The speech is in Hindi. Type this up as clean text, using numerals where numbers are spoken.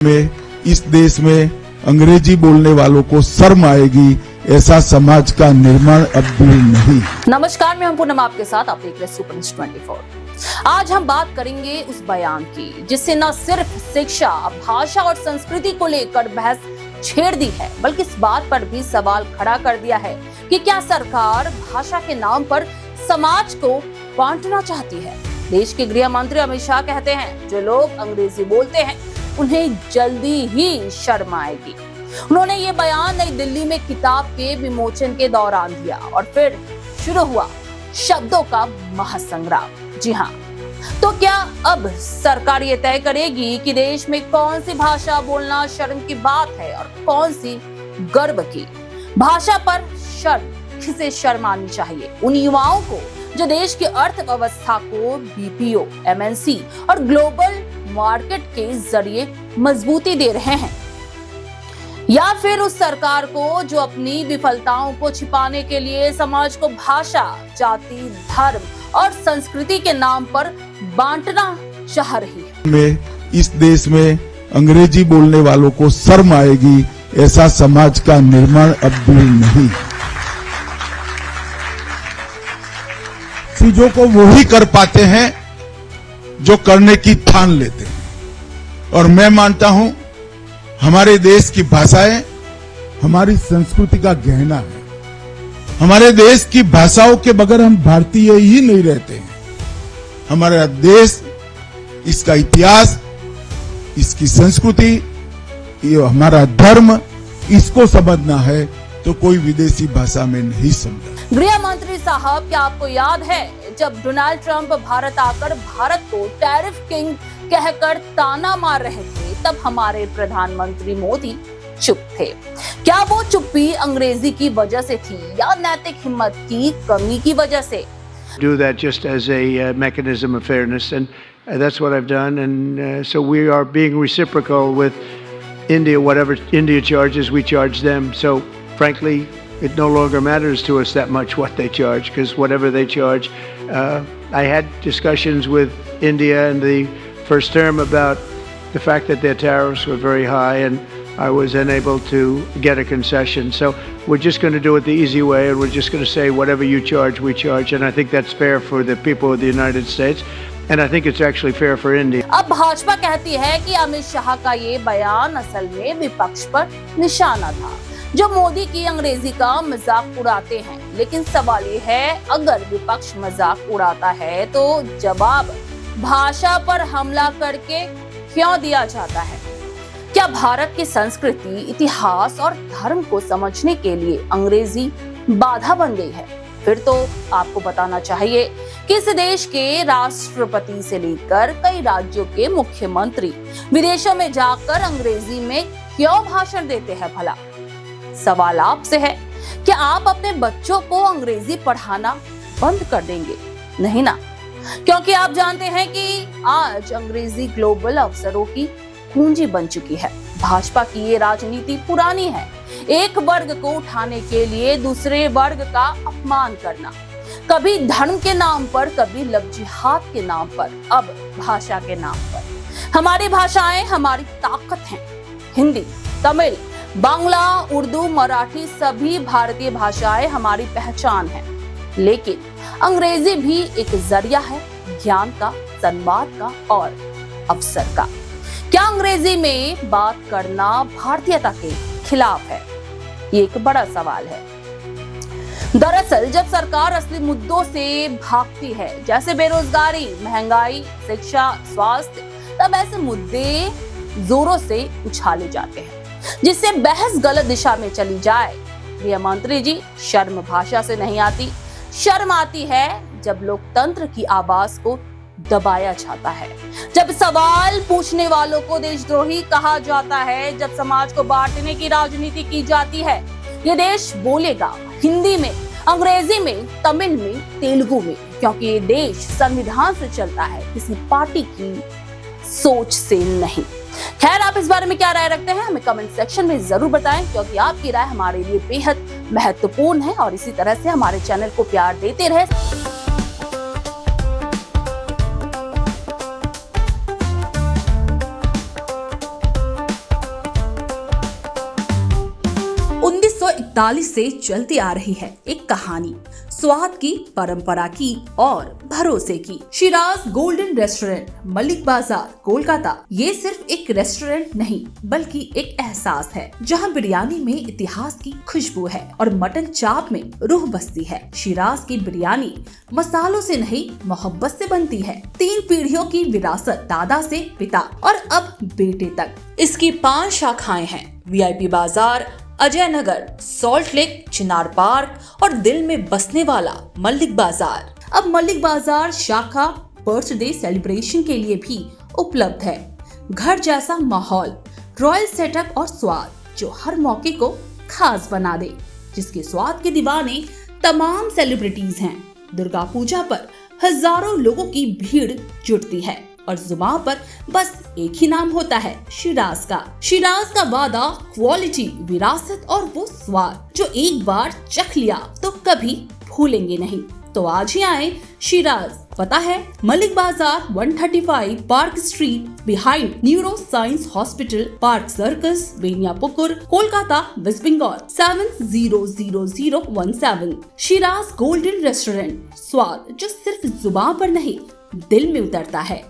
में इस देश में अंग्रेजी बोलने वालों को शर्म आएगी, ऐसा समाज का निर्माण अब भी नहीं। नमस्कार, मैं पूनम आपके साथ, आप देख रहे सुपर न्यूज़ 24। आज हम बात करेंगे उस बयान की जिससे न सिर्फ शिक्षा, भाषा और संस्कृति को लेकर बहस छेड़ दी है, बल्कि इस बात पर भी सवाल खड़ा कर दिया है कि क्या सरकार भाषा के नाम पर समाज को बांटना चाहती है। देश के गृह मंत्री अमित शाह कहते हैं, जो लोग अंग्रेजी बोलते हैं उन्हें जल्दी ही शर्म आएगी। उन्होंने ये बयान नई दिल्ली में किताब के विमोचन के दौरान दिया और फिर शुरू हुआ शब्दों का महासंग्राम। जी हाँ, तो क्या अब सरकार ये तय करेगी कि देश में कौन सी भाषा बोलना शर्म की बात है और कौन सी गर्व की? भाषा पर शर्म, किसे शर्म आनी चाहिए? उन युवाओं को जो देश की अर्थव्यवस्था को बीपीओ, एमएनसी और ग्लोबल मार्केट के जरिए मजबूती दे रहे हैं, या फिर उस सरकार को जो अपनी विफलताओं को छिपाने के लिए समाज को भाषा, जाति, धर्म और संस्कृति के नाम पर बांटना चाह रही है। में इस देश में अंग्रेजी बोलने वालों को शर्म आएगी, ऐसा समाज का निर्माण अब भी नहीं। चीजों को वही कर पाते हैं जो करने की ठान लेते हैं, और मैं मानता हूं हमारे देश की भाषाएं हमारी संस्कृति का गहना है। हमारे देश की भाषाओं के बगैर हम भारतीय ही नहीं रहते हैं। हमारा देश, इसका इतिहास, इसकी संस्कृति, ये हमारा धर्म, इसको समझना है तो कोई विदेशी भाषा में नहीं समझा। गृह मंत्री साहब, क्या आपको याद है जब डोनाल्ड ट्रंप भारत आकर भारत को टैरिफ किंग कहकर ताना मार रहे थे, तब हमारे प्रधानमंत्री मोदी चुप थे? क्या वो चुप्पी अंग्रेजी की वजह से थी या नैतिक हिम्मत की कमी की वजह से? Do that just as a mechanism of fairness, and that's what I've done, and so we are being reciprocal with India. Whatever India charges, we charge them. So frankly, it no longer matters to us that much what they charge, because whatever they charge, I had discussions with India in the first term about the fact that their tariffs were very high, and I was unable to get a concession. So we're just going to do it the easy way, and we're just going to say whatever you charge, we charge, and I think that's fair for the people of the United States, and I think it's actually fair for India. अब भाजपा कहती है कि अमित शाह का ये बयान असल में विपक्ष पर निशाना था, जो मोदी की अंग्रेजी का मजाक उड़ाते हैं। लेकिन सवाल ये है, अगर विपक्ष मजाक उड़ाता है तो जवाब भाषा पर हमला करके क्यों दिया जाता है? क्या भारत की संस्कृति, इतिहास और धर्म को समझने के लिए अंग्रेजी बाधा बन गई है? फिर तो आपको बताना चाहिए कि इस देश के राष्ट्रपति से लेकर कई राज्यों के मुख्यमंत्री विदेशों में जाकर अंग्रेजी में क्यों भाषण देते हैं भला? सवाल आपसे है, क्या आप अपने बच्चों को अंग्रेजी पढ़ाना बंद कर देंगे? नहीं ना, क्योंकि आप जानते हैं कि आज अंग्रेजी ग्लोबल अवसरों की कुंजी बन चुकी है। भाजपा की ये राजनीति पुरानी है, एक वर्ग को उठाने के लिए दूसरे वर्ग का अपमान करना, कभी धर्म के नाम पर, कभी लफ्जियात के नाम पर, अब भाषा के नाम पर। हमारी भाषाएं हमारी ताकत हैं। हिंदी, तमिल, बांग्ला, उर्दू, मराठी, सभी भारतीय भाषाएं हमारी पहचान है। लेकिन अंग्रेजी भी एक जरिया है ज्ञान का, संवाद का और अवसर का। क्या अंग्रेजी में बात करना भारतीयता के खिलाफ है? ये एक बड़ा सवाल है। दरअसल जब सरकार असली मुद्दों से भागती है, जैसे बेरोजगारी, महंगाई, शिक्षा, स्वास्थ्य, तब ऐसे मुद्दे जोरों से उछाले जाते हैं, जिससे बहस गलत दिशा में चली जाए। गृह मंत्री जी, शर्म भाषा से नहीं आती, शर्म आती है जब लोकतंत्र की आवाज को दबाया जाता है, जब सवाल पूछने वालों को देशद्रोही कहा जाता है, जब समाज को बांटने की राजनीति की जाती है। ये देश बोलेगा हिंदी में, अंग्रेजी में, तमिल में, तेलुगु में, क्योंकि ये देश संविधान से चलता है, किसी पार्टी की सोच से नहीं। खैर, आप इस बारे में क्या राय रखते हैं हमें कमेंट सेक्शन में जरूर बताएं, क्योंकि आपकी राय हमारे लिए बेहद महत्वपूर्ण है। और इसी तरह से हमारे चैनल को प्यार देते रहे। 1941 से चलती आ रही है एक कहानी, स्वाद की, परंपरा की और भरोसे की। शिराज गोल्डन रेस्टोरेंट, मलिक बाजार, कोलकाता। ये सिर्फ एक रेस्टोरेंट नहीं बल्कि एक एहसास है, जहां बिरयानी में इतिहास की खुशबू है और मटन चाप में रूह बसती है। शिराज की बिरयानी मसालों से नहीं, मोहब्बत से बनती है। 3 पीढ़ियों की विरासत, दादा से पिता और अब बेटे तक। इसकी 5 शाखाएं हैं, VIP बाजार, अजय नगर, सॉल्ट लेक, चिनार पार्क और दिल में बसने वाला मलिक बाजार। अब मलिक बाजार शाखा बर्थडे सेलिब्रेशन के लिए भी उपलब्ध है। घर जैसा माहौल, रॉयल सेटअप और स्वाद जो हर मौके को खास बना दे, जिसके स्वाद के दीवाने तमाम सेलिब्रिटीज हैं। दुर्गा पूजा पर हजारों लोगों की भीड़ जुटती है और जुबान पर बस एक ही नाम होता है, शिराज का। शिराज का वादा, क्वालिटी, विरासत और वो स्वाद जो एक बार चख लिया तो कभी भूलेंगे नहीं। तो आज ही आए शिराज। पता है Malik Bazar, 135 park street, behind neuro science hospital, park circus, Beniapukur, Kolkata, West Bengal 700017। Shiraz golden restaurant, स्वाद जो सिर्फ जुबान पर नहीं दिल में उतरता है।